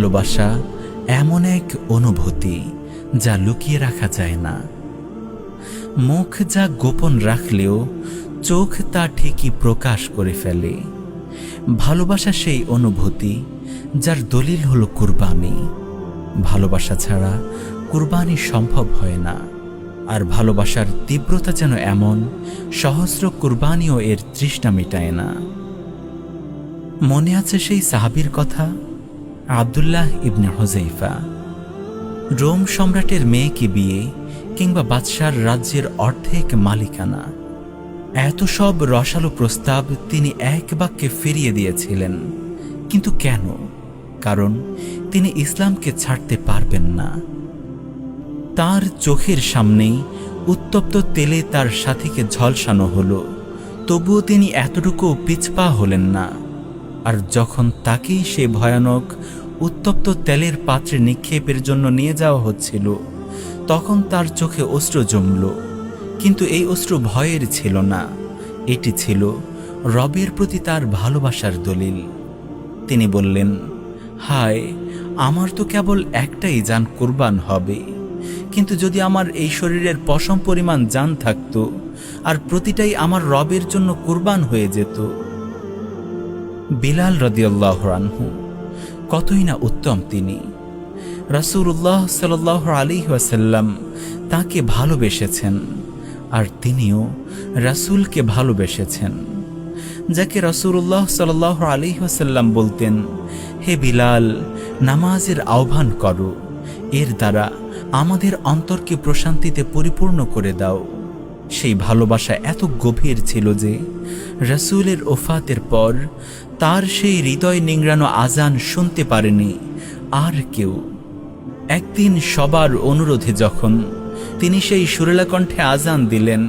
ভালোবাসা এমন এক অনুভূতি যা লুকিয়ে রাখা যায় না। মুখ যা গোপন রাখলেও চোখ তা ঠিকই প্রকাশ করে ফেলে। ভালোবাসা সেই অনুভূতি যার দলিল হলো কুরবানি। ভালোবাসা ছাড়া কুরবানি সম্ভব হয় না। আর ভালোবাসার তীব্রতা যেন এমন, সহস্র কুরবানিও এর তৃষ্ণা মেটায় না। মনে আছে সেই সাহাবীর কথা, আব্দুল্লাহ ইবনে হুযাইফা। রোম সম্রাটের মেয়েকে বিয়ে কিংবা বাদশার রাজ্যের অর্ধেক মালিকানা, এত সব রসালো প্রস্তাব তিনি এক বাক্যে ফিরিয়ে দিয়েছিলেন। কিন্তু কেন? কারণ তিনি ইসলামকে ছাড়তে পারবেন না। তার চোখের সামনেই উত্তপ্ত তেলে তার সাথীকে ঝলসানো হলো, তবুও তিনি এতটুকু পিছপা হলেন না। আর যখন তাকেই সে ভয়ানক উত্তপ্ত তেলের পাত্রে নিক্ষেপের জন্য নিয়ে যাওয়া হচ্ছিল, তখন তার চোখে অশ্রু জমল। কিন্তু এই অশ্রু ভয়ের ছিল না, এটি ছিল রবের প্রতি তার ভালোবাসার দলিল। তিনি বললেন, হায়, আমার তো কেবল একটাই জান কুরবান হবে, কিন্তু যদি আমার এই শরীরের পশম পরিমাণ জান থাকত আর প্রতিটাই আমার রবের জন্য কুরবান হয়ে যেত। বিলাল রাদিয়াল্লাহু আনহু কতই না উত্তম তিনি। রাসূলুল্লাহ সাল্লাল্লাহু আলাইহি ওয়াসাল্লাম তাকে ভালোবেসেছেন, আর তিনিও রাসূলকে ভালোবেসেছেন। যাকে রাসূলুল্লাহ সাল্লাল্লাহু আলাইহি ওয়াসাল্লাম বলতেন, হে বিলাল, নামাজের আহ্বান করো, এর দ্বারা আমাদের অন্তরকে প্রশান্তিতে পরিপূর্ণ করে দাও। সেই ভালোবাসা এত গভীর ছিল যে রাসূলের ওফাতের পর তার সেই হৃদয় নিংড়ানো আজান শুনতে পারেনি আর কেউ। একদিন সবার অনুরোধে যখন তিনি সেই সুরেলা কণ্ঠে আজান দিলেন,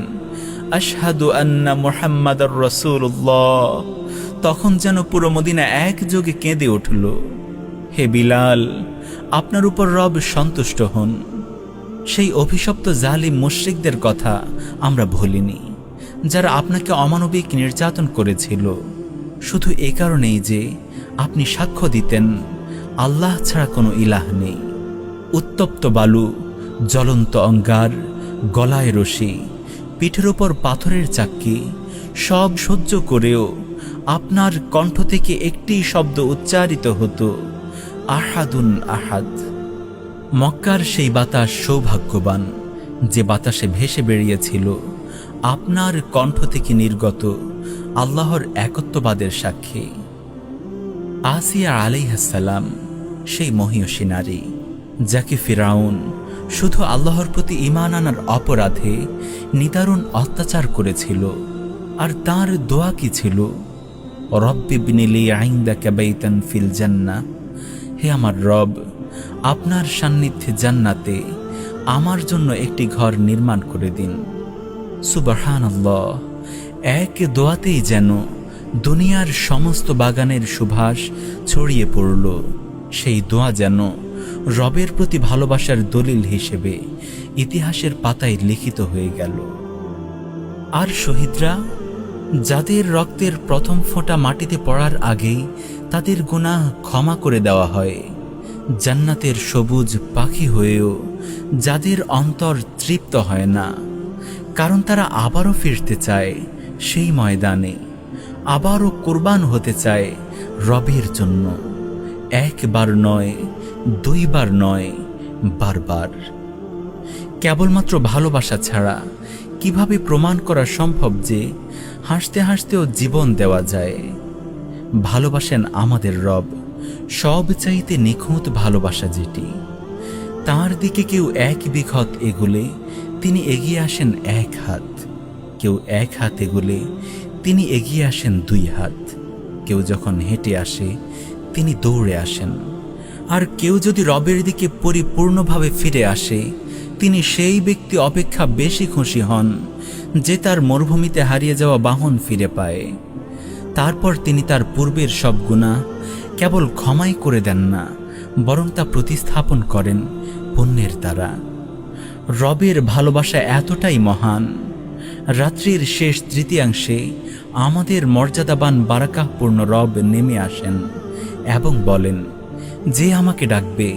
আশহাদু আন্না মুহাম্মাদার রাসূলুল্লাহ, তখন যেন পুরো মদিনা একযোগে কেঁদে উঠল। হে বিলাল, আপনার উপর রব সন্তুষ্ট হন। সেই অভিশপ্ত জালিম মুশরিকদের কথা আমরা ভুলিনি, যারা আপনাকে অমানবিক নির্যাতন করেছিল, শুধু এ কারণেই যে আপনি সাক্ষ্য দিতেন আল্লাহ ছাড়া কোনো ইলাহ নেই। উত্তপ্ত বালু, জ্বলন্ত অঙ্গার, গলায় রশি, পিঠের ওপর পাথরের চাক্কি, সব সহ্য করেও আপনার কণ্ঠ থেকে একটি শব্দ উচ্চারিত হতো, আহাদুন আহাদ। মক্কার সেই বাতাস সৌভাগ্যবান যে বাতাসে ভেসে বেরিয়েছিল আপনার কণ্ঠ থেকে নির্গত আল্লাহর একত্ববাদের সাক্ষী। আসিয়া আলাইহিস সালাম সেই মহিয়সী নারী, যাকে ফিরাউন শুধু আল্লাহর প্রতি ঈমান আনার অপরাধে নিদারুণ অত্যাচার করেছিল। আর তার দোয়া কি ছিল? রব্বিবনি লি ইনদাকা বাইতান ফিল জান্নাহ, হে আমার রব, আপনার সান্নিধ্যে জান্নাতে আমার জন্য একটি ঘর নির্মাণ করে দিন। সুবহানাল্লাহ, এক দোয়াতেই যেন দুনিয়ার সমস্ত বাগানের সুবাস ছড়িয়ে পড়ল। সেই দোয়া যেন রবের প্রতি ভালোবাসার দলিল হিসেবে ইতিহাসের পাতায় লিখিত হয়ে গেল। আর শহীদরা, যাদের রক্তের প্রথম ফোঁটা মাটিতে পড়ার আগেই তাদের গুনাহ ক্ষমা করে দেওয়া হয়, জান্নাতের সবুজ পাখি হয়েও যাদের অন্তর তৃপ্ত হয় না, কারণ তারা আবারও ফিরতে চায় সেই ময়দানে, আবারও কুরবান হতে চায় রবের জন্য। একবার নয়, দুইবার নয়, বারবার। কেবলমাত্র ভালোবাসা ছাড়া কিভাবে প্রমাণ করা সম্ভব যে হাসতে হাসতেও জীবন দেওয়া যায়? ভালোবাসেন আমাদের রব, সবচাইতে নিখুঁত ভালোবাসা যেটি। তার দিকে কেউ এক বিঘত এগুলে তিনি এগিয়ে আসেন এক হাত, কেউ এক হাত এগুলে তিনি এগিয়ে আসেন দুই হাত, কেউ যখন হেঁটে আসে তিনি দৌড়ে আসেন। আর কেউ যদি রবের দিকে পরিপূর্ণভাবে ফিরে আসে, তিনি সেই ব্যক্তি অপেক্ষা বেশি খুশি হন যে তার মরুভূমিতে হারিয়ে যাওয়া বাহন ফিরে পায়। তারপর তিনি তার পূর্বের সব গুনাহ কেবল ক্ষমাই করে দেন না, বরং তা প্রতিস্থাপন করেন পুণ্যের দ্বারা। রবের ভালোবাসা এতটাই মহান, রাত্রির শেষ তৃতীয়াংশে আমাদের মর্যাদাবান বারাকাহপূর্ণ রব নেমে আসেন এবং বলেন, যে আমাকে ডাকবে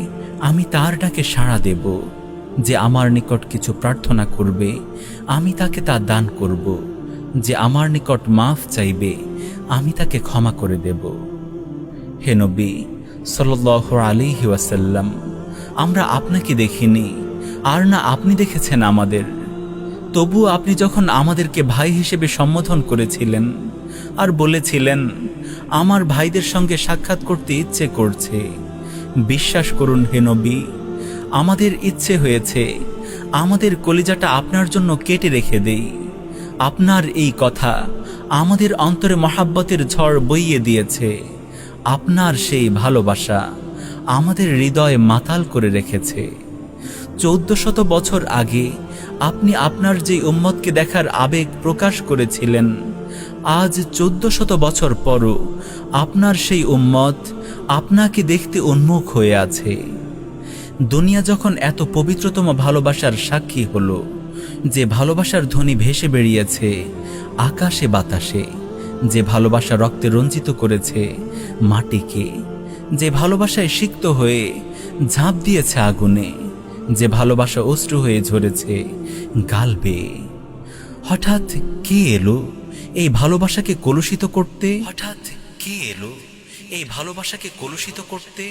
আমি তার ডাকে সাড়া দেব, যে আমার নিকট কিছু প্রার্থনা করবে আমি তাকে তা দান করব, যে আমার নিকট মাফ চাইবে আমি তাকে ক্ষমা করে দেব। হে নবী সাল্লাল্লাহু আলাইহি ওয়াসাল্লাম, আমরা আপনাকে দেখিনি আর না আপনি দেখেছেন আমাদের, তবু আপনি যখন আমাদেরকে ভাই হিসেবে সম্বোধন করেছিলেন আর বলেছিলেন আমার ভাইদের সঙ্গে সাক্ষাৎ করতে ইচ্ছে করছে, বিশ্বাস করুন হে নবী, আমাদের ইচ্ছে হয়েছে আমাদের কলিজাটা আপনার জন্য কেটে রেখে দেই। আপনার এই কথা আমাদের অন্তরে মহাব্বতের ঝড় বইয়ে দিয়েছে। আপনার সেই ভালোবাসা আমাদের হৃদয়ে মাতাল করে রেখেছে। 1400 বছর আগে আপনি আপনার যে উম্মতকে দেখার আবেগ প্রকাশ করেছিলেন, আজ 1400 বছর পরও আপনার সেই উম্মত আপনাকে দেখতে উন্মুখ হয়ে আছে। দুনিয়া যখন এত পবিত্রতম ভালোবাসার সাক্ষী হলো, যে ভালোবাসার ধ্বনি ভেসে বেরিয়েছে আকাশে বাতাসে, যে ভালোবাসা রক্তে রঞ্জিত করেছে মাটিকে, যে ভালোবাসায় সিক্ত হয়ে ঝাঁপ দিয়েছে আগুনে, যে ভালোবাসা অশ্রু হয়ে ঝরেছে গালবে, হঠাৎ কে এলো এই ভালোবাসাকে কলুষিত করতে? হঠাৎ কে এলো এই ভালোবাসাকে কলুষিত করতে?